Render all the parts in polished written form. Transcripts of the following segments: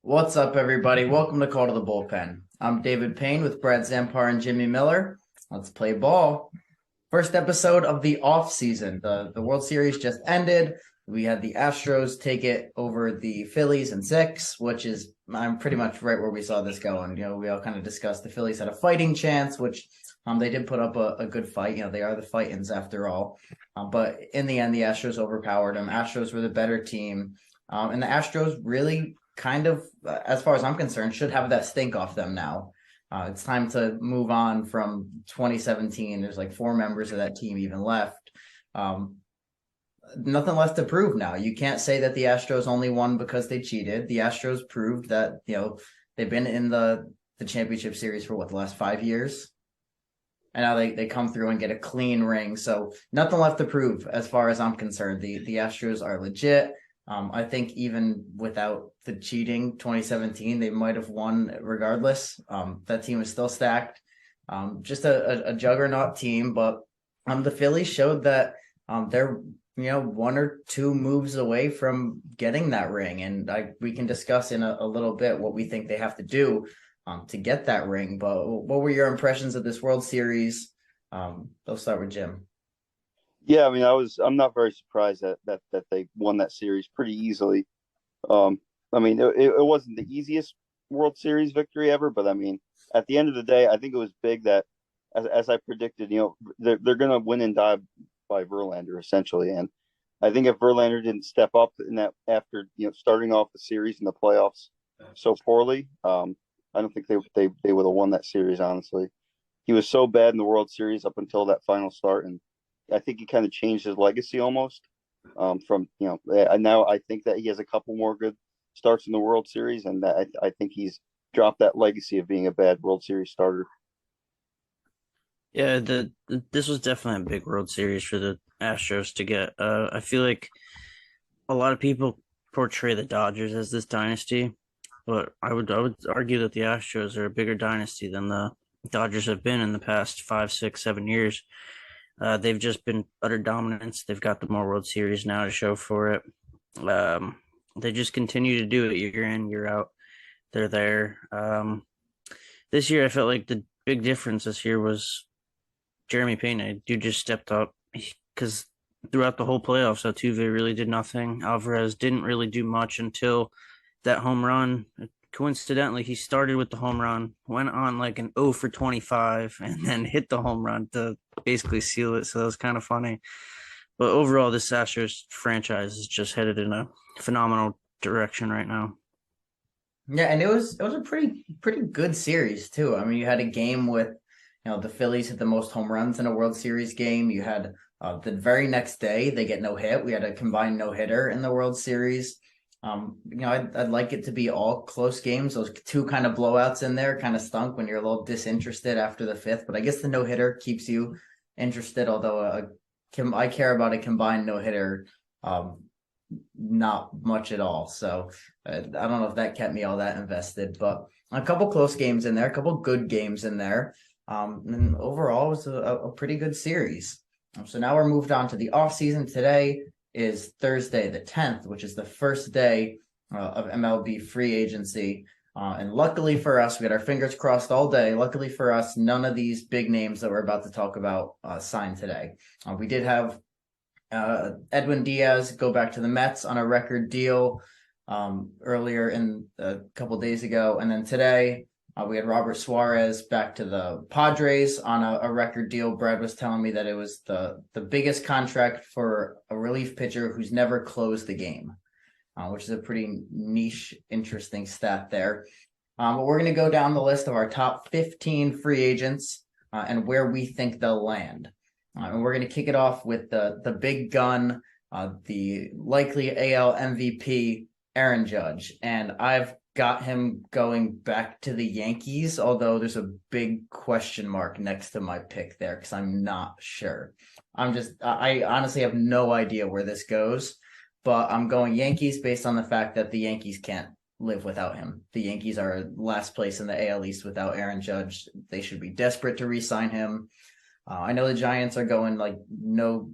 What's up, everybody? Welcome to Call to the Bullpen. I'm David Payne with Brad Zampar and Jimmy Miller. Let's play ball. First episode of the offseason. The World Series just ended. We had the Astros take it over the Phillies in 6, which is I'm pretty much right where we saw this going. We all kind of discussed the Phillies had a fighting chance, which they did put up a good fight. They are the Fightins after all. But in the end, the Astros overpowered them. Astros were the better team. And the Astros really kind of, as far as I'm concerned, should have that stink off them now. It's time to move on from 2017. There's like 4 members of that team even left. Nothing left to prove now. You can't say that the Astros only won because they cheated. The Astros proved that, they've been in the championship series for the last 5 years. And now they come through and get a clean ring. So nothing left to prove as far as I'm concerned. The Astros are legit. I think even without the cheating 2017, they might have won regardless. That team is still stacked. Just a juggernaut team. But the Phillies showed that they're 1 or 2 moves away from getting that ring. And we can discuss in a little bit what we think they have to do to get that ring. But what were your impressions of this World Series? I'll start with Jim. Yeah, I mean, I'm not very surprised that they won that series pretty easily. I mean, it wasn't the easiest World Series victory ever, but I mean, at the end of the day, I think it was big that, as I predicted, they're going to win and die by Verlander essentially. And I think if Verlander didn't step up in that after starting off the series in the playoffs so poorly, I don't think they would have won that series. Honestly, he was so bad in the World Series up until that final start, and I think he kind of changed his legacy almost from, and now I think that he has a couple more good starts in the World Series, and that I think he's dropped that legacy of being a bad World Series starter. Yeah, this was definitely a big World Series for the Astros to get. I feel like a lot of people portray the Dodgers as this dynasty, but I would argue that the Astros are a bigger dynasty than the Dodgers have been in the past 5, 6, 7 years. They've just been utter dominance. They've got the more World Series now to show for it. They just continue to do it year in, year out. They're there. This year, I felt like the big difference this year was Jeremy Pena. Dude just stepped up because throughout the whole playoffs, Altuve really did nothing. Alvarez didn't really do much until that home run. Coincidentally, he started with the home run, went on like an 0 for 25, and then hit the home run to basically seal it. So that was kind of funny. But overall, this Astros franchise is just headed in a phenomenal direction right now. Yeah, and it was a pretty good series too. I mean, you had a game with the Phillies hit the most home runs in a World Series game. You had the very next day they get no hit. We had a combined no hitter in the World Series. I'd like it to be all close games. Those 2 kind of blowouts in there kind of stunk when you're a little disinterested after the 5th. But I guess the no hitter keeps you interested. Although I care about a combined no hitter, not much at all. So I don't know if that kept me all that invested. But a couple close games in there, a couple good games in there. And overall, it was a pretty good series. So now we're moved on to the offseason. Today is Thursday the 10th, which is the first day of MLB free agency. And luckily for us, we had our fingers crossed all day. Luckily for us, none of these big names that we're about to talk about signed today. We did have Edwin Diaz go back to the Mets on a record deal earlier in a couple days ago. And then today, we had Robert Suarez back to the Padres on a record deal. Brad was telling me that it was the biggest contract for a relief pitcher who's never closed the game, which is a pretty niche, interesting stat there. But we're going to go down the list of our top 15 free agents and where we think they'll land. And we're going to kick it off with the big gun, the likely AL MVP, Aaron Judge. And I've got him going back to the Yankees, although there's a big question mark next to my pick there because I'm not sure. I honestly have no idea where this goes, but I'm going Yankees based on the fact that the Yankees can't live without him. The Yankees are last place in the AL East without Aaron Judge. They should be desperate to re-sign him. I know the Giants are going like no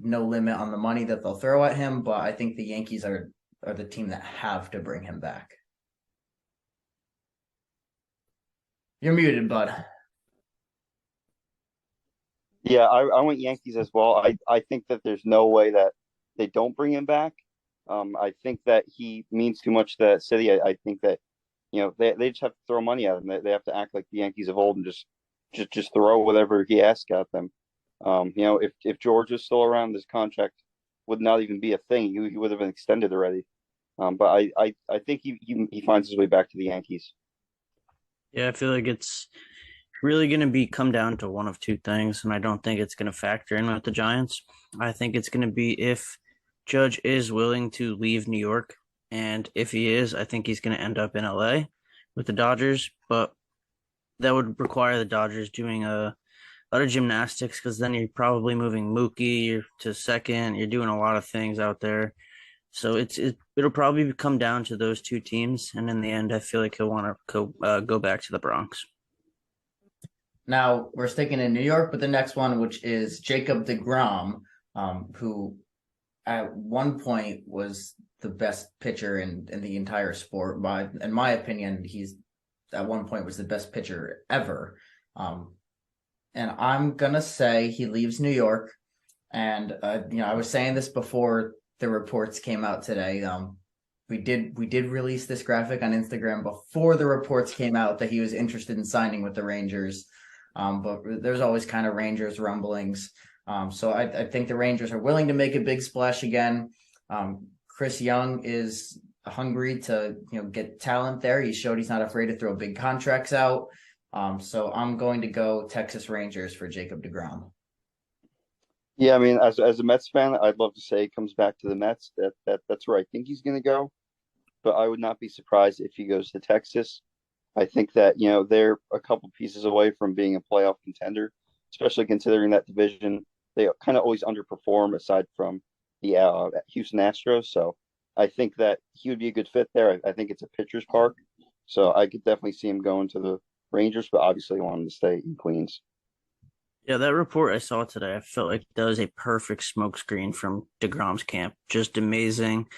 limit on the money that they'll throw at him, but I think the Yankees are the team that have to bring him back. You're muted, bud. Yeah, I went Yankees as well. I think that there's no way that they don't bring him back. I think that he means too much to that city. I think that they just have to throw money at him. They have to act like the Yankees of old and just throw whatever he asks at them. If George was still around, this contract would not even be a thing. He would have been extended already. But I think he finds his way back to the Yankees. Yeah, I feel like it's really going to be come down to one of two things, and I don't think it's going to factor in with the Giants. I think it's going to be if Judge is willing to leave New York, and if he is, I think he's going to end up in LA with the Dodgers, but that would require the Dodgers doing a lot of gymnastics because then you're probably moving Mookie to second. You're doing a lot of things out there. So it'll probably come down to those two teams, and in the end, I feel like he'll want to go back to the Bronx. Now we're sticking in New York with the next one, which is Jacob deGrom, who at one point was the best pitcher in the entire sport. In my opinion, he's at one point was the best pitcher ever. And I'm gonna say he leaves New York. And I was saying this before the reports came out today. We did release this graphic on Instagram before the reports came out that he was interested in signing with the Rangers. But there's always kind of Rangers rumblings. So I think the Rangers are willing to make a big splash again. Chris Young is hungry to get talent there. He showed he's not afraid to throw big contracts out. So I'm going to go Texas Rangers for Jacob deGrom. Yeah, I mean, as a Mets fan, I'd love to say he comes back to the Mets. That's where I think he's going to go. But I would not be surprised if he goes to Texas. I think that they're a couple pieces away from being a playoff contender, especially considering that division. They kind of always underperform aside from the Houston Astros. So I think that he would be a good fit there. I think it's a pitcher's park, so I could definitely see him going to the Rangers, but obviously he wanted to stay in Queens. Yeah, that report I saw today, I felt like that was a perfect smokescreen from deGrom's camp. Just amazing.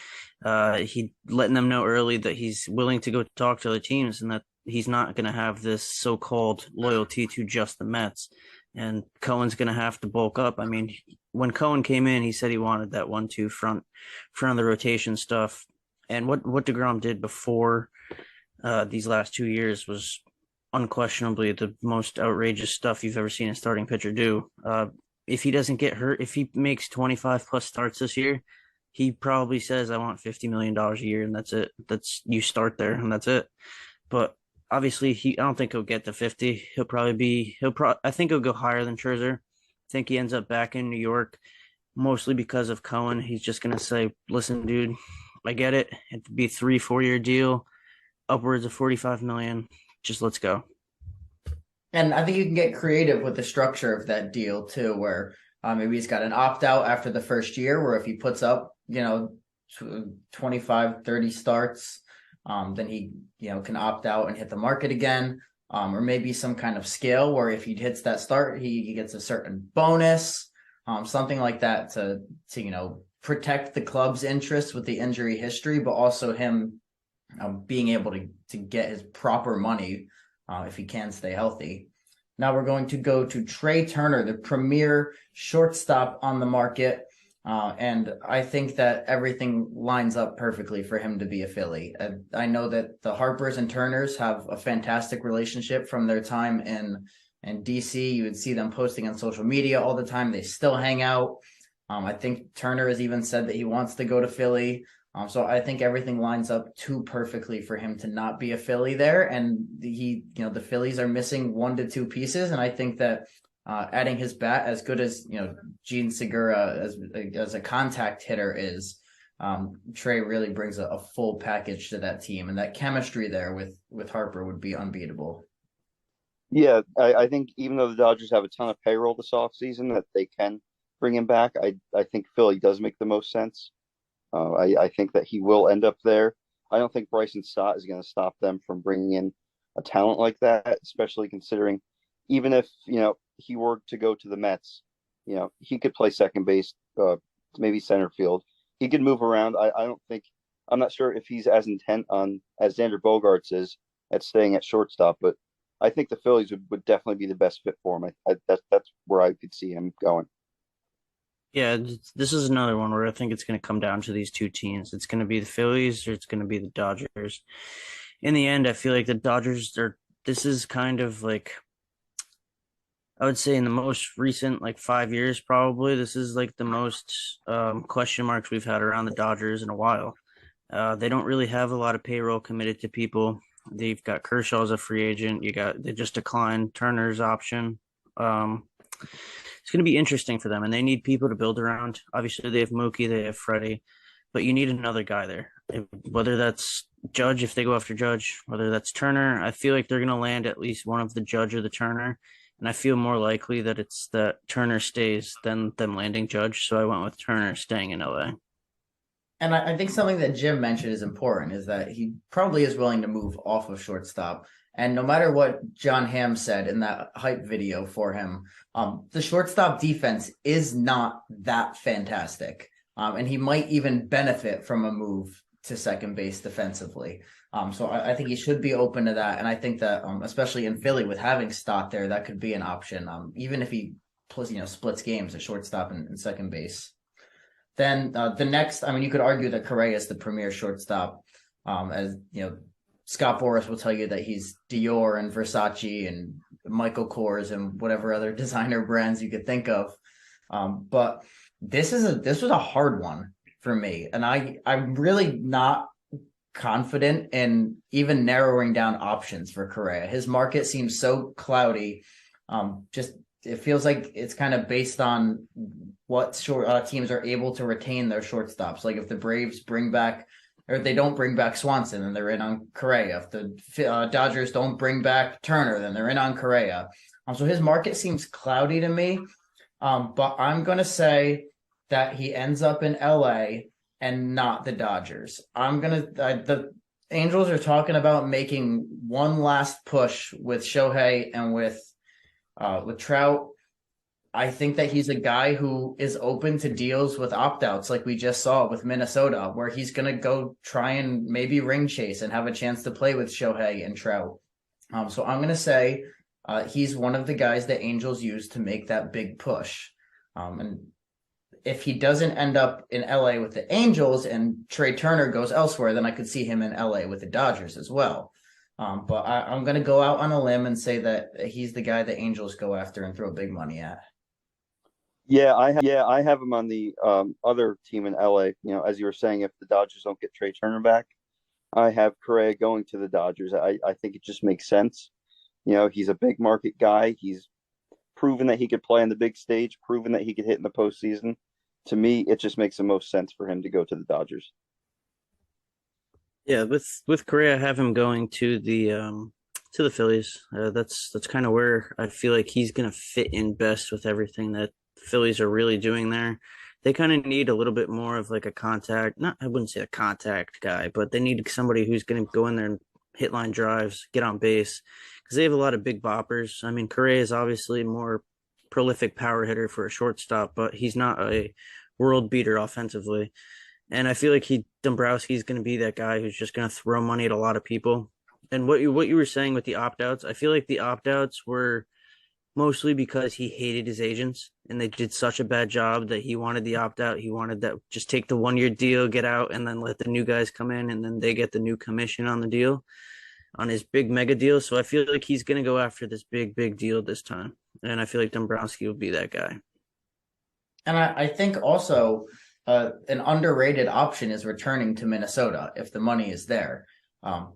He letting them know early that he's willing to go talk to other teams and that he's not going to have this so-called loyalty to just the Mets. And Cohen's going to have to bulk up. I mean, when Cohen came in, he said he wanted that 1-2 front of the rotation stuff. And what deGrom did before these last 2 years was unquestionably the most outrageous stuff you've ever seen a starting pitcher do. If he doesn't get hurt, if he makes 25 plus starts this year, he probably says, I want $50 million a year, and that's it. You start there, and that's it. But obviously, I don't think he'll get to 50. I think he'll go higher than Scherzer. I think he ends up back in New York, mostly because of Cohen. He's just going to say, listen, dude, I get it. It'd be a 3-4 year deal, upwards of 45 million. Just let's go. And I think you can get creative with the structure of that deal too, where maybe he's got an opt out after the first year, where if he puts up, 25, 30 starts, then he, can opt out and hit the market again. Or maybe some kind of scale where if he hits that start, he gets a certain bonus, something like that to protect the club's interest with the injury history, but also him being able to get his proper money if he can stay healthy. Now we're going to go to Trey Turner, the premier shortstop on the market. And I think that everything lines up perfectly for him to be a Philly. I know that the Harpers and Turners have a fantastic relationship from their time in DC. You would see them posting on social media all the time. They still hang out. I think Turner has even said that he wants to go to Philly. So I think everything lines up too perfectly for him to not be a Philly there. And the Phillies are missing 1 to 2 pieces. And I think that adding his bat, as good as, Gene Segura as a contact hitter is, Trey really brings a full package to that team. And that chemistry there with Harper would be unbeatable. Yeah, I think even though the Dodgers have a ton of payroll this offseason that they can bring him back, I think Philly does make the most sense. I think that he will end up there. I don't think Bryson Stott is going to stop them from bringing in a talent like that, especially considering even if he were to go to the Mets, he could play second base, maybe center field. He could move around. I don't think I'm not sure if he's as intent on as Xander Bogaerts is at staying at shortstop, but I think the Phillies would definitely be the best fit for him. That's where I could see him going. Yeah, this is another one where I think it's going to come down to these two teams. It's going to be the Phillies or it's going to be the Dodgers. In the end, I feel like the Dodgers are. This is kind of like, I would say in the most recent 5 years, probably this is like the most question marks we've had around the Dodgers in a while. They don't really have a lot of payroll committed to people. They've got Kershaw as a free agent. They just declined Turner's option. It's going to be interesting for them, and they need people to build around. Obviously, they have Mookie, they have Freddie, but you need another guy there. Whether that's Judge, if they go after Judge, whether that's Turner, I feel like they're going to land at least one of the Judge or the Turner, and I feel more likely that it's that Turner stays than them landing Judge. So I went with Turner staying in LA. And I think something that Jim mentioned is important is that he probably is willing to move off of shortstop. And no matter what John Hamm said in that hype video for him, the shortstop defense is not that fantastic. And he might even benefit from a move to second base defensively. So I think he should be open to that. And I think that, especially in Philly with having Stott there, that could be an option, even if he splits games at shortstop and second base. Then the next, you could argue that Correa is the premier shortstop. As Scott Boras will tell you that he's Dior and Versace and Michael Kors and whatever other designer brands you could think of. But this was a hard one for me, and I'm really not confident in even narrowing down options for Correa. His market seems so cloudy. It feels like it's kind of based on what teams are able to retain their shortstops. Like if the Braves bring back, or if they don't bring back Swanson, then they're in on Correa. If the Dodgers don't bring back Turner, then they're in on Correa. So his market seems cloudy to me. But I'm going to say that he ends up in LA and not the Dodgers. The Angels are talking about making one last push with Shohei and with Trout. I think that he's a guy who is open to deals with opt-outs like we just saw with Minnesota, where he's going to go try and maybe ring chase and have a chance to play with Shohei and Trout. So I'm going to say he's one of the guys that Angels use to make that big push. And if he doesn't end up in LA with the Angels and Trey Turner goes elsewhere, then I could see him in LA with the Dodgers as well. But I'm going to go out on a limb and say that he's the guy the Angels go after and throw big money at. Yeah, I have him on the other team in LA. As you were saying, if the Dodgers don't get Trey Turner back, I have Correa going to the Dodgers. I think it just makes sense. He's a big market guy. He's proven that he could play on the big stage, proven that he could hit in the postseason. To me, it just makes the most sense for him to go to the Dodgers. Yeah, with Correa, I have him going to the Phillies. That's kind of where I feel like he's gonna fit in best with everything that the Phillies are really doing there. They kind of need a little bit more of like a contact. I wouldn't say a contact guy, but they need somebody who's gonna go in there and hit line drives, get on base, because they have a lot of big boppers. Correa is obviously more prolific power hitter for a shortstop, but he's not a world beater offensively. And I feel like Dombrowski's going to be that guy who's just going to throw money at a lot of people. And what you were saying with the opt-outs, I feel like the opt-outs were mostly because he hated his agents and they did such a bad job that he wanted the opt-out. He wanted that just take the 1-year deal, get out, and then let the new guys come in, and then they get the new commission on the deal, on his big mega deal. So I feel like he's going to go after this big deal this time. And I feel like Dombrowski will be that guy. And I think also an underrated option is returning to Minnesota if the money is there,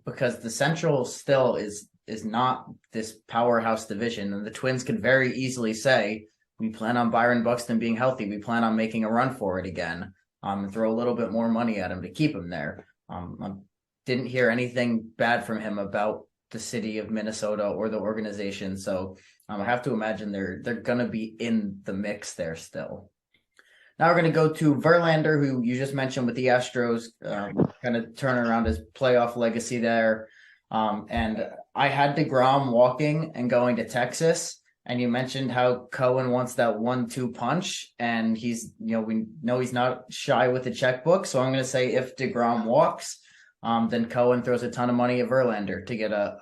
because the Central still is not this powerhouse division, and the Twins could very easily say, we plan on Byron Buxton being healthy. We plan on making a run for it again, and throw a little bit more money at him to keep him there. I didn't hear anything bad from him about the city of Minnesota or the organization, so I have to imagine they're going to be in the mix there still. Now we're going to go to Verlander, who you just mentioned with the Astros, kind of turn around his playoff legacy there. And I had DeGrom walking and going to Texas, And you mentioned how Cohen wants that 1-2 punch, and we know he's not shy with the checkbook. So I'm going to say if DeGrom walks, then Cohen throws a ton of money at Verlander to get a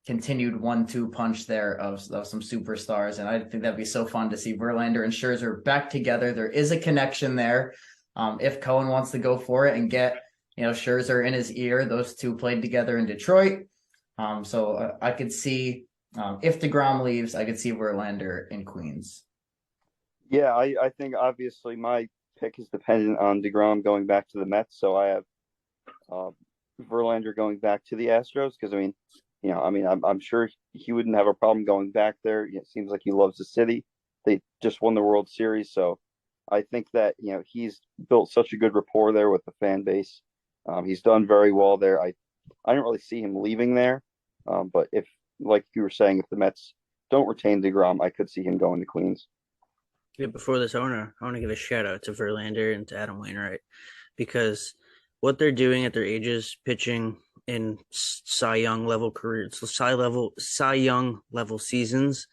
continued 1-2 punch there of some superstars. And I think that'd be so fun to see Verlander and Scherzer back together. There is a connection there. If Cohen wants to go for it and get, Scherzer in his ear, those two played together in Detroit. So I could see, if DeGrom leaves, I could see Verlander in Queens. Yeah, I think obviously my pick is dependent on DeGrom going back to the Mets. So I have Verlander going back to the Astros because I'm sure he wouldn't have a problem going back there. It seems like he loves the city. They just won the World Series, so I think that he's built such a good rapport there with the fan base. He's done very well there. I don't really see him leaving there, but if, like you were saying, if the Mets don't retain DeGrom, I could see him going to Queens. Yeah, before this owner, I want to give a shout out to Verlander and to Adam Wainwright because what they're doing at their ages, pitching in Cy Young level careers, Cy Young level seasons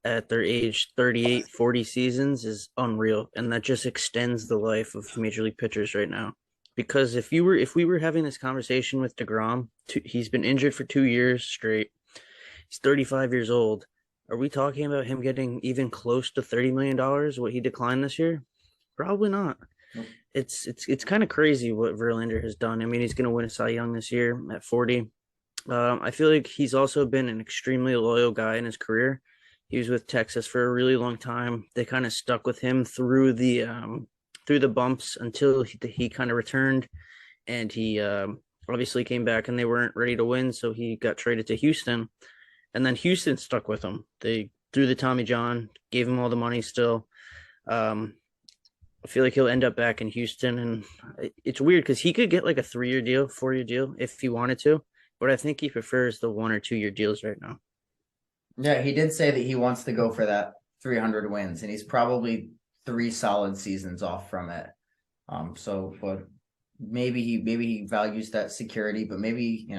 at their age 38, 40 seasons is unreal. And that just extends the life of major league pitchers right now. Because if we were having this conversation with DeGrom, he's been injured for 2 years straight. He's 35 years old. Are we talking about him getting even close to $30 million, what he declined this year? Probably not. Nope. It's kind of crazy what Verlander has done. I mean, he's going to win a Cy Young this year at 40. I feel like he's also been an extremely loyal guy in his career. He was with Texas for a really long time. They kind of stuck with him through the bumps until he kind of returned, and he obviously came back and they weren't ready to win, so he got traded to Houston. And then Houston stuck with him. They threw the Tommy John, gave him all the money still. I feel like he'll end up back in Houston. And it's weird because he could get like a 3-year deal, 4-year deal if he wanted to. But I think he prefers the 1 or 2 year deals right now. Yeah, he did say that he wants to go for that 300 wins, and he's probably 3 solid seasons off from it. But maybe he values that security, but maybe,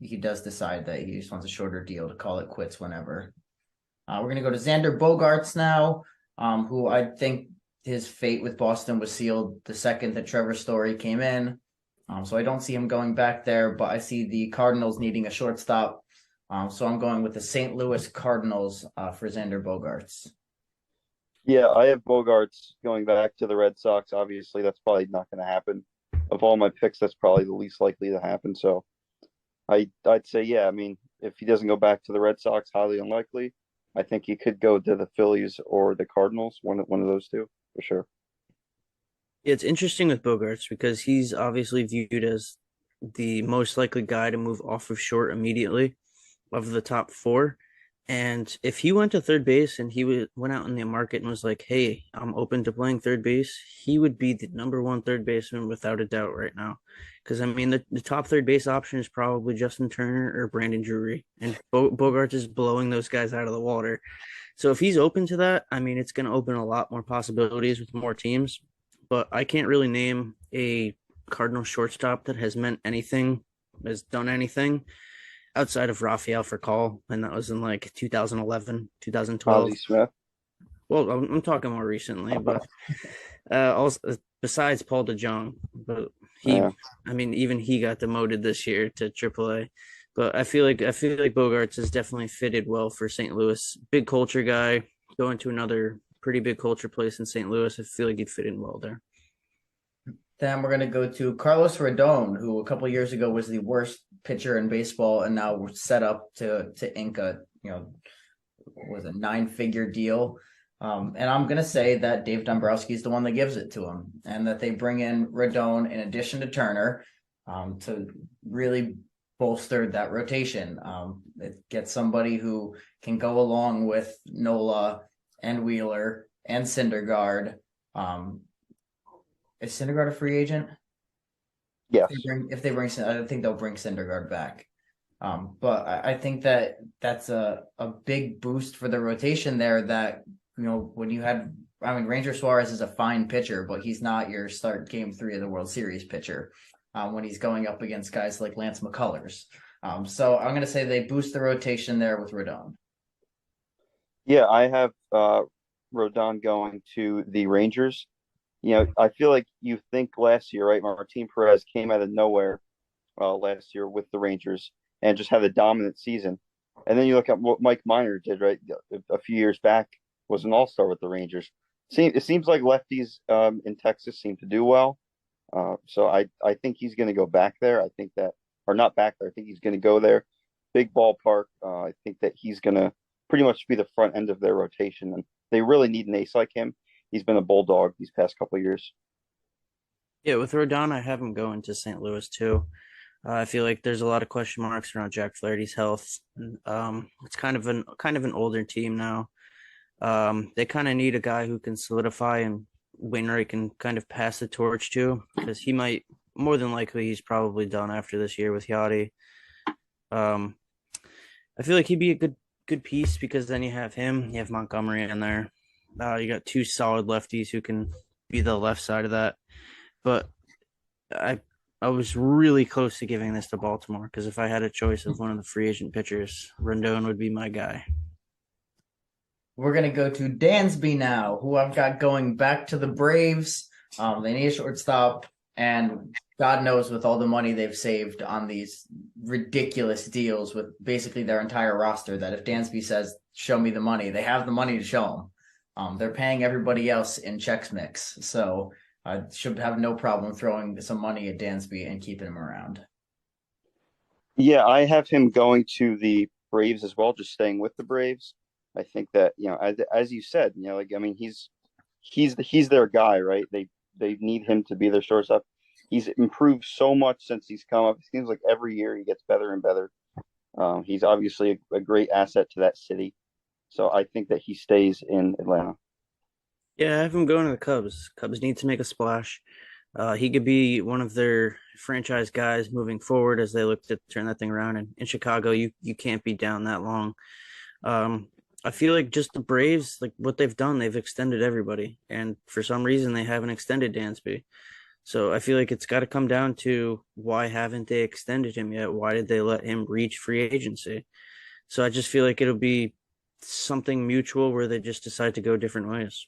he does decide that he just wants a shorter deal to call it quits whenever. We're going to go to Xander Bogaerts now, who I think his fate with Boston was sealed the second that Trevor Story came in. So I don't see him going back there, but I see the Cardinals needing a shortstop. So I'm going with the St. Louis Cardinals for Xander Bogaerts. Yeah, I have Bogaerts going back to the Red Sox. Obviously, that's probably not going to happen. Of all my picks, that's probably the least likely to happen. So I'd say, yeah, I mean, if he doesn't go back to the Red Sox, highly unlikely. I think he could go to the Phillies or the Cardinals, one of those two, for sure. It's interesting with Bogaerts because he's obviously viewed as the most likely guy to move off of short immediately of the top 4. And if he went to third base and went out in the market and was like, hey, I'm open to playing third base, he would be the number 1 third baseman without a doubt right now. Because, I mean, the top third base option is probably Justin Turner or Brandon Drury. And Bogaerts is blowing those guys out of the water. So if he's open to that, I mean, it's going to open a lot more possibilities with more teams. But I can't really name a Cardinal shortstop that has done anything outside of Rafael Furcal, and that was in like 2011, 2012. Ozzie Smith. Well, I'm talking more recently, but also besides Paul DeJong, but even he got demoted this year to AAA. But I feel like Bogaerts has definitely fitted well for St. Louis. Big culture guy, going to another pretty big culture place in St. Louis. I feel like he'd fit in well there. Then we're going to go to Carlos Rodon, who a couple of years ago was the worst pitcher in baseball, and now we're set up to ink a, was a 9-figure deal. And I'm going to say that Dave Dombrowski is the one that gives it to him, and that they bring in Rodon in addition to Turner to really bolster that rotation. It gets somebody who can go along with Nola and Wheeler and Syndergaard. Is Syndergaard a free agent? Yes. If they bring, I think they'll bring Syndergaard back. But I think that that's a big boost for the rotation there. That when you had, Ranger Suarez is a fine pitcher, but he's not your start Game 3 of the World Series pitcher when he's going up against guys like Lance McCullers. So I'm going to say they boost the rotation there with Rodon. Yeah, I have Rodon going to the Rangers. I feel like you think last year, right? Martin Perez came out of nowhere last year with the Rangers and just had a dominant season. And then you look at what Mike Minor did, right? A few years back was an all-star with the Rangers. It seems like lefties in Texas seem to do well. So I think he's going to go back there. I think that, or not back there. I think he's going to go there. Big ballpark. I think that he's going to pretty much be the front end of their rotation, and they really need an ace like him. He's been a bulldog these past couple of years. Yeah, with Rodon, I have him going to St. Louis too. I feel like there's a lot of question marks around Jack Flaherty's health. It's kind of an older team now. They kind of need a guy who can solidify and Wainwright can kind of pass the torch to, because he might, more than likely he's probably done after this year with Yachty. Um, I feel like he'd be a good piece because then you have him, you have Montgomery in there. You got two solid lefties who can be the left side of that. But I I was really close to giving this to Baltimore because if I had a choice of one of the free agent pitchers, Rendon would be my guy. We're going to go to Dansby now, who I've got going back to the Braves. They need a shortstop, and God knows with all the money they've saved on these ridiculous deals with basically their entire roster, that if Dansby says, show me the money, they have the money to show them. They're paying everybody else in checks mix. So I should have no problem throwing some money at Dansby and keeping him around. Yeah, I have him going to the Braves as well, just staying with the Braves. I think that, as you said, like I mean, he's their guy, right? They need him to be their shortstop. He's improved so much since he's come up. It seems like every year he gets better and better. He's obviously a great asset to that city. So I think that he stays in Atlanta. Yeah, I have him going to the Cubs. Cubs need to make a splash. He could be one of their franchise guys moving forward as they look to turn that thing around. And in Chicago, you can't be down that long. Um, I feel like just the Braves, like what they've done, they've extended everybody, and for some reason they haven't extended Dansby. So I feel like it's got to come down to why haven't they extended him yet? Why did they let him reach free agency? So I just feel like it'll be something mutual where they just decide to go different ways.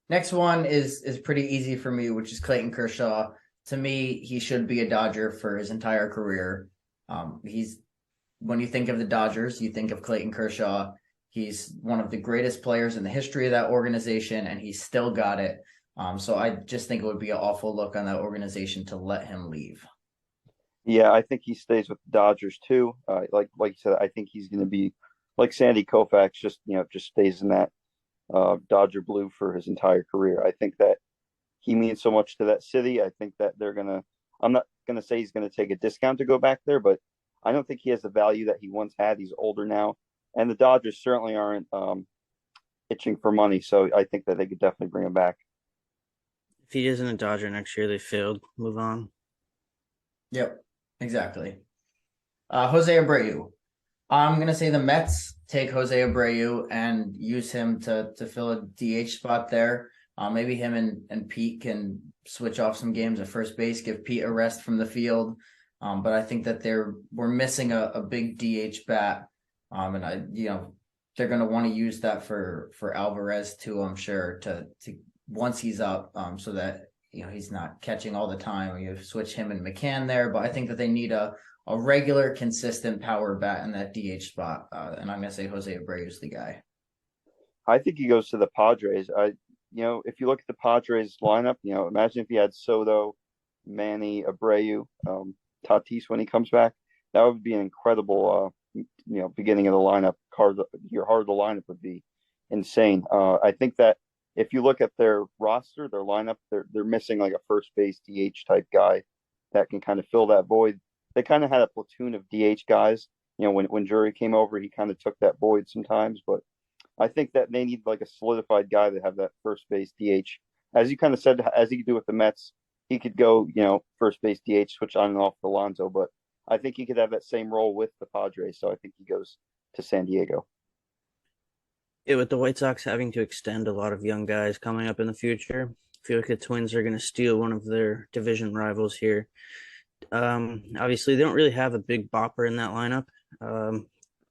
Next one is pretty easy for me, which is Clayton Kershaw. To me, he should be a Dodger for his entire career. He's When you think of the Dodgers, you think of Clayton Kershaw. He's one of the greatest players in the history of that organization, and he's still got it. So I just think it would be an awful look on that organization to let him leave. Yeah, I think he stays with the Dodgers too. Like you said, I think he's going to be like Sandy Koufax, just stays in that Dodger blue for his entire career. I think that he means so much to that city. I think that they're gonna. I'm not gonna say he's gonna take a discount to go back there, but I don't think he has the value that he once had. He's older now, and the Dodgers certainly aren't itching for money. So I think that they could definitely bring him back. If he isn't a Dodger next year, they failed. Move on. Yep, exactly. Jose Abreu. I'm going to say the Mets take Jose Abreu and use him to fill a DH spot there. Maybe him and Pete can switch off some games at first base, give Pete a rest from the field. But I think that we're missing a big DH bat. And they're going to want to use that for Alvarez too, I'm sure, to once he's up, so that, he's not catching all the time. You switch him and McCann there, but I think that they need a regular, consistent power bat in that DH spot. And I'm going to say Jose Abreu is the guy. I think he goes to the Padres. If you look at the Padres lineup, imagine if you had Soto, Manny, Abreu, Tatis when he comes back. That would be an incredible, beginning of the lineup. Your heart of the lineup would be insane. I think that if you look at their roster, their lineup, they're missing like a first base DH type guy that can kind of fill that void. They kind of had a platoon of DH guys. When Drury came over, he kind of took that void sometimes. But I think that they need like a solidified guy to have that first base DH. As you kind of said, as he could do with the Mets, he could go, first base DH, switch on and off Alonso. But I think he could have that same role with the Padres. So I think he goes to San Diego. Yeah, with the White Sox having to extend a lot of young guys coming up in the future, I feel like the Twins are going to steal one of their division rivals here. Obviously, they don't really have a big bopper in that lineup.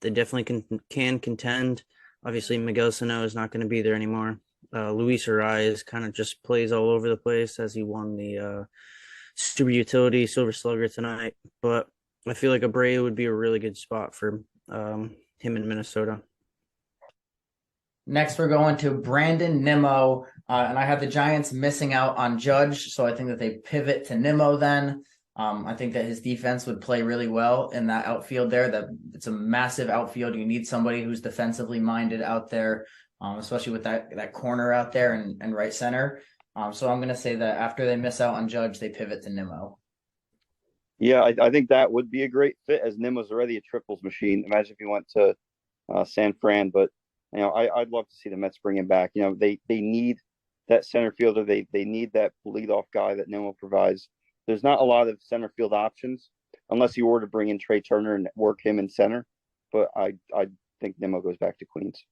they definitely can contend. Obviously, Miguel Sano is not going to be there anymore. Luis Ariz kind of just plays all over the place as he won the Super Utility Silver Slugger tonight. But I feel like Abreu would be a really good spot for him in Minnesota. Next, we're going to Brandon Nimmo, and I have the Giants missing out on Judge, so I think that they pivot to Nimmo then. I think that his defense would play really well in that outfield there. That it's a massive outfield. You need somebody who's defensively minded out there, especially with that corner out there and right center. So I'm going to say that after they miss out on Judge, they pivot to Nimmo. Yeah, I think that would be a great fit, as Nimmo's already a triples machine. Imagine if he went to San Fran, but I'd love to see the Mets bring him back. They need that center fielder. They need that leadoff guy that Nimmo provides. There's not a lot of center field options unless you were to bring in Trey Turner and work him in center. But I think Nimmo goes back to Queens.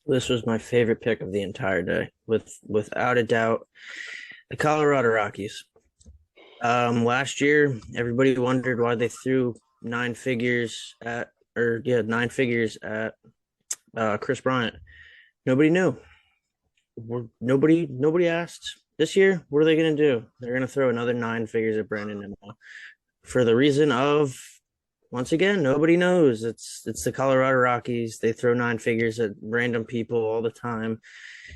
This was my favorite pick of the entire day, without a doubt. The Colorado Rockies. Last year, everybody wondered why they threw nine figures at Chris Bryant. Nobody knew. Nobody asked. This year, what are they going to do? They're going to throw another nine figures at Brandon Nimmo for the reason of, once again, nobody knows. It's the Colorado Rockies. They throw nine figures at random people all the time.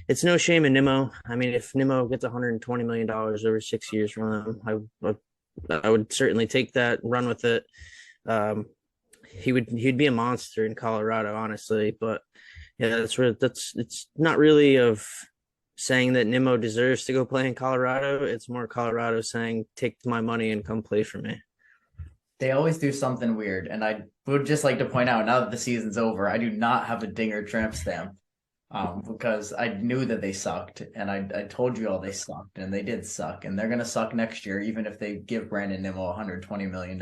It's no shame in Nimmo. I mean, if Nimmo gets $120 million over 6 years from them, I would certainly take that, run with it. He'd be a monster in Colorado, honestly. But yeah, it's not really of saying that Nimmo deserves to go play in Colorado. It's more Colorado saying, take my money and come play for me. They always do something weird. And I would just like to point out, now that the season's over, I do not have a dinger tramp stamp because I knew that they sucked. And I told you all they sucked, and they did suck. And they're going to suck next year, even if they give Brandon Nimmo $120 million.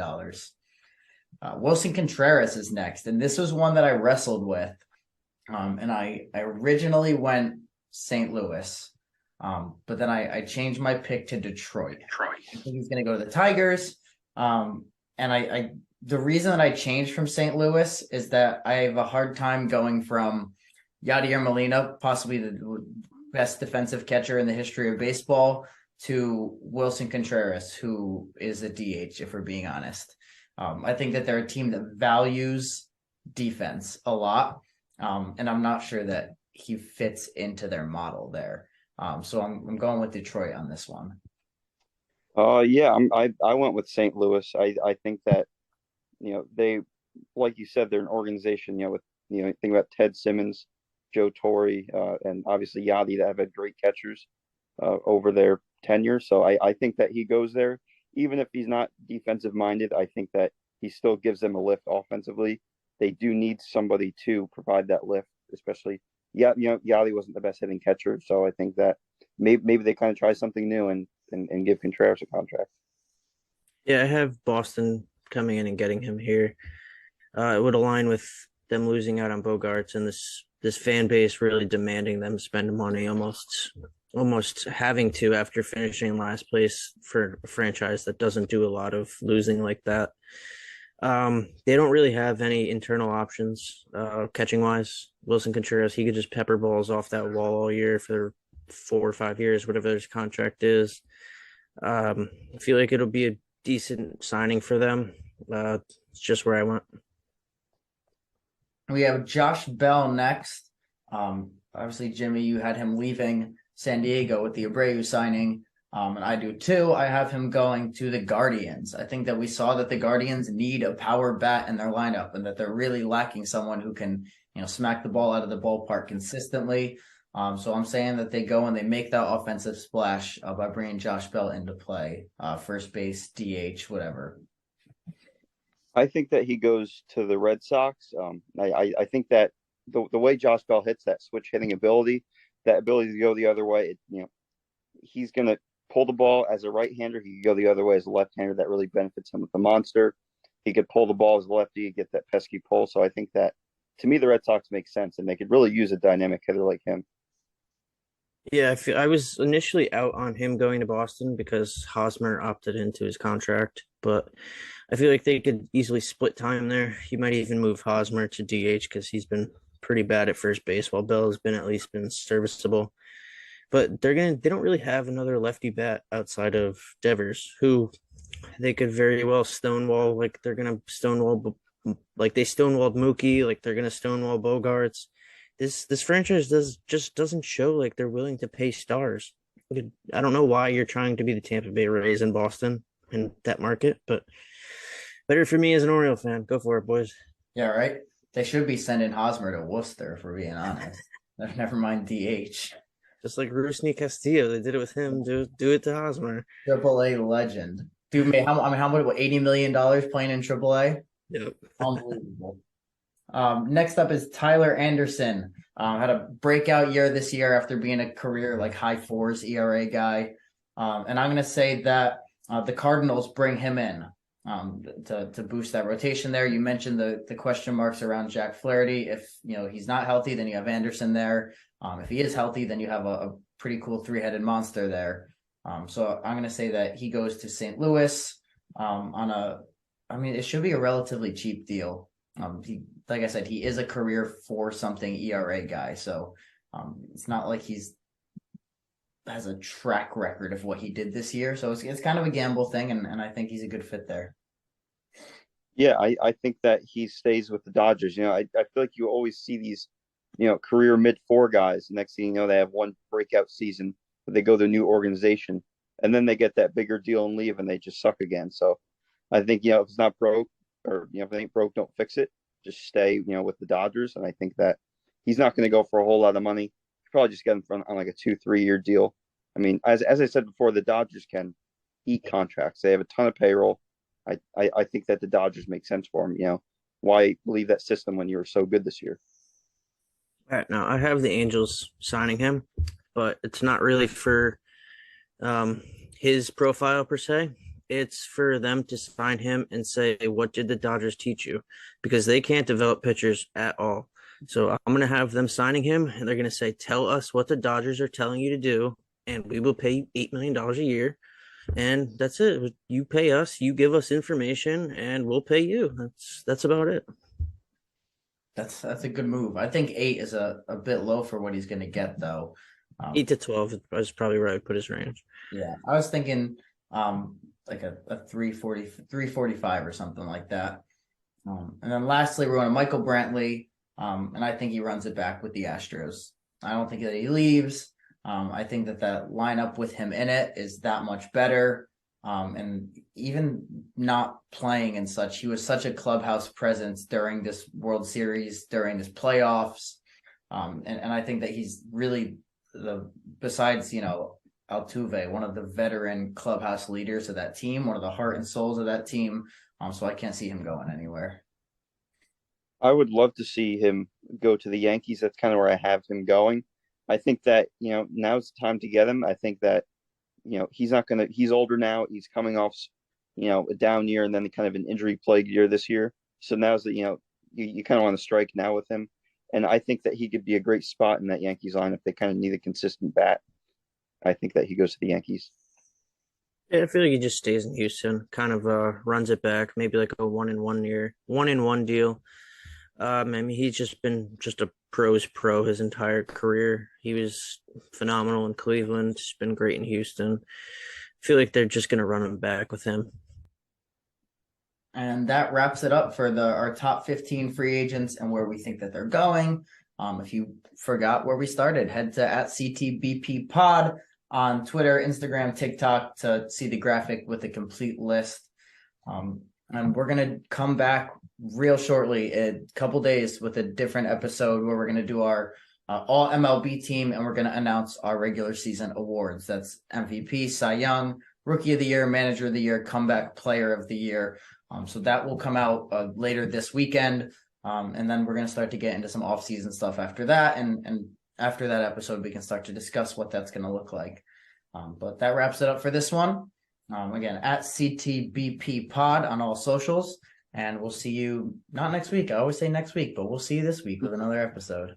Wilson Contreras is next. And this was one that I wrestled with. And I originally went St. Louis, but then I changed my pick to Detroit. I think he's going to go to the Tigers. And the reason that I changed from St. Louis is that I have a hard time going from Yadier Molina, possibly the best defensive catcher in the history of baseball, to Wilson Contreras, who is a DH, if we're being honest. I think that they're a team that values defense a lot, and I'm not sure that he fits into their model there. So I'm going with Detroit on this one. Yeah, I went with St. Louis. I think that they, like you said, they're an organization. With think about Ted Simmons, Joe Torre, and obviously Yadi, that have had great catchers over their tenure. So I think that he goes there, even if he's not defensive minded. I think that he still gives them a lift offensively. They do need somebody to provide that lift, especially. Yeah, Yadi wasn't the best hitting catcher, so I think that maybe they kind of try something new and give Contreras a contract. Yeah, I have Boston coming in and getting him here. It would align with them losing out on Bogarts and this fan base really demanding them spend money, almost having to after finishing last place for a franchise that doesn't do a lot of losing like that. They don't really have any internal options, catching wise. Wilson Contreras, he could just pepper balls off that wall all year for 4 or 5 years, whatever his contract is. I feel like it'll be a decent signing for them. It's just where I went. We have Josh Bell next. Obviously, Jimmy, you had him leaving San Diego with the Abreu signing. And I do too. I have him going to the Guardians. I think that we saw that the Guardians need a power bat in their lineup, and that they're really lacking someone who can, smack the ball out of the ballpark consistently. So I'm saying that they go and they make that offensive splash by bringing Josh Bell into play, first base, DH, whatever. I think that he goes to the Red Sox. I think that the way Josh Bell hits, that switch hitting ability, that ability to go the other way, he's going to pull the ball as a right-hander. He could go the other way as a left-hander. That really benefits him with the monster. He could pull the ball as a lefty, get that pesky pull. So I think that, to me, the Red Sox make sense, and they could really use a dynamic hitter like him. Yeah, I was initially out on him going to Boston because Hosmer opted into his contract, but I feel like they could easily split time there. He might even move Hosmer to DH because he's been pretty bad at first base, while Bell's been at least been serviceable. But they don't really have another lefty bat outside of Devers, who they could very well stonewall. Like they're gonna stonewall, like they stonewalled Mookie. Like they're gonna stonewall Bogarts. This franchise doesn't show like they're willing to pay stars. I don't know why you're trying to be the Tampa Bay Rays in Boston in that market, but better for me as an Oriole fan. Go for it, boys. Yeah, right. They should be sending Hosmer to Worcester, if we're being honest. Never mind DH. Just like Rusney Castillo, they did it with him. Do it to Hosmer. Triple A legend. Dude made how much? What, $80 million playing in Triple A? Yep. Unbelievable. Next up is Tyler Anderson. Had a breakout year this year after being a career like high fours ERA guy. And I'm going to say that the Cardinals bring him in to boost that rotation there. You mentioned the question marks around Jack Flaherty. If he's not healthy, then you have Anderson there. If he is healthy, then you have a pretty cool three-headed monster there. So I'm going to say that he goes to St. Louis it should be a relatively cheap deal. Like I said, he is a career 4-something ERA guy, so it's not like has a track record of what he did this year. So it's kind of a gamble thing, and I think he's a good fit there. Yeah, I think that he stays with the Dodgers. I feel like you always see these, career mid-4 guys. Next thing you know, they have one breakout season, but they go to a new organization, and then they get that bigger deal and leave, and they just suck again. So I think, if it's not broke, or if it ain't broke, don't fix it. Just stay, with the Dodgers. And I think that he's not going to go for a whole lot of money. Probably just get him on like a 2-3 year deal. I mean, as I said before, the Dodgers can eat contracts. They have a ton of payroll. I think that the Dodgers make sense for him. Why leave that system when you were so good this year? All right, now I have the Angels signing him, but it's not really for his profile per se. It's for them to sign him and say, what did the Dodgers teach you? Because they can't develop pitchers at all. So I'm going to have them signing him, and they're going to say, tell us what the Dodgers are telling you to do, and we will pay you $8 million a year. And that's it. You pay us, you give us information, and we'll pay you. That's about it. That's a good move. I think 8 is a bit low for what he's going to get, though. 8 to 12 is probably where I would put his range. Yeah, I was thinking like a 345 or something like that. And then lastly, we're going to Michael Brantley, and I think he runs it back with the Astros. I don't think that he leaves. I think that lineup with him in it is that much better. And even not playing and such, he was such a clubhouse presence during this World Series, during this playoffs. And I think that he's really besides, Altuve, one of the veteran clubhouse leaders of that team, one of the heart and souls of that team. So I can't see him going anywhere. I would love to see him go to the Yankees. That's kind of where I have him going. I think that, now's the time to get him. I think that, he's older now. He's coming off, a down year and then kind of an injury plagued year this year. So now's the, you kind of want to strike now with him. And I think that he could be a great spot in that Yankees line if they kind of need a consistent bat. I think that he goes to the Yankees. Yeah, I feel like he just stays in Houston, kind of runs it back, maybe like a 1-in-1 deal. I mean, he's just been a pro's pro his entire career. He was phenomenal in Cleveland. He's been great in Houston. I feel like they're just going to run him back with him. And that wraps it up for our top 15 free agents and where we think that they're going. If you forgot where we started, head to @CTBP Pod on Twitter, Instagram, TikTok to see the graphic with the complete list. And we're going to come back real shortly, a couple days, with a different episode where we're going to do our all MLB team, and we're going to announce our regular season awards. That's MVP, Cy Young, Rookie of the Year, Manager of the Year, Comeback Player of the Year. So that will come out later this weekend. And then we're going to start to get into some offseason stuff after that. And after that episode, we can start to discuss what that's going to look like. But that wraps it up for this one. Again, @CTBP Pod on all socials. And we'll see you not next week. I always say next week, but we'll see you this week with another episode.